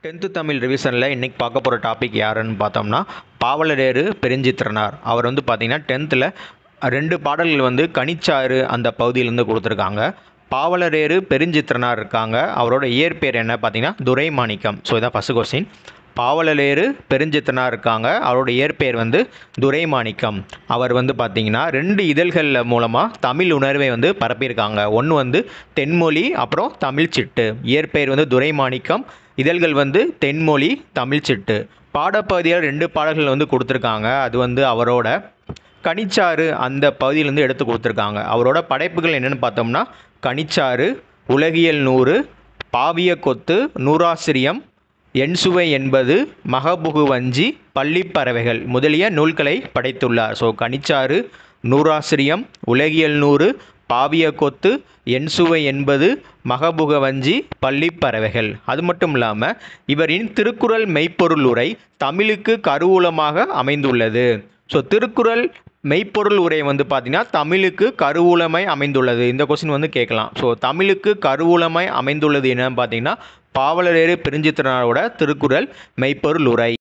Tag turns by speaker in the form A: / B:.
A: 10th Tamil ரிவிஷனில் இன்றைக்கி பார்க்க போகிற டாபிக் யாருன்னு பார்த்தோம்னா பாவலரேறு பெருஞ்சித்திரனார். அவர் பார்த்தீங்கன்னா 10th 2 பாடல்கள் கனிச்சாறு அந்த பகுதியிலேருந்து கொடுத்துருக்காங்க. பாவலரேறு பெருஞ்சித்திரனார் இருக்காங்க. அவரோட இயற்பெயர் என்ன பார்த்தீங்கன்னா துரைமாணிக்கம். ஸோ இதான் ஃபஸ்ட் கொஸ்டின். பாவலரேறு பெருஞ்சித்திரனார் இருக்காங்க. அவரோட இயற்பெயர் துரைமாணிக்கம். அவர் பார்த்தீங்கன்னா 2 இதழ்களில் மூலமாக தமிழ் உணர்வை பரப்பியிருக்காங்க. ஒன்று தென்மொழி, அப்புறம் தமிழ் சிட்டு. இயற்பெயர் துரைமாணிக்கம். இதழ்கள் தென்மொழி, தமிழ் சிட்டு. பாடப்பகுதியில் 2 பாடல்கள் கொடுத்துருக்காங்க. அது அவரோட கனிச்சாறு அந்த பகுதியிலேருந்து எடுத்து கொடுத்துருக்காங்க. அவரோட படைப்புகள் என்னென்னு பார்த்தோம்னா கனிச்சாறு, உலகியல் 100, பாவிய கொத்து, நூறாசிரியம், எண்சுவை என்பது, மகபுகு வஞ்சி, பள்ளிப்பறவைகள் முதலிய நூல்களை படைத்துள்ளார். ஸோ கனிச்சாறு, நூறாசிரியம், உலகியல் 100, பாவிய கொத்து, எண்சுவை என்பது, மகபுக வஞ்சி, பள்ளிப்பறவைகள். அது மட்டும் இல்லாமல் இவரின் திருக்குறள் மெய்ப்பொருள் உரை தமிழுக்கு கருவூலமாக அமைந்துள்ளது. ஸோ திருக்குறள் மெய்ப்பொருள் உரை பார்த்தீங்கன்னா தமிழுக்கு கருவூலமாய் அமைந்துள்ளது. இந்த கொஸ்டின் கேட்கலாம். ஸோ தமிழுக்கு கருவூலமாய் அமைந்துள்ளது என்னன்னு பார்த்தீங்கன்னா பாவலரேறு பெருஞ்சித்திரனாரோட திருக்குறள் மெய்ப்பொருள் உரை.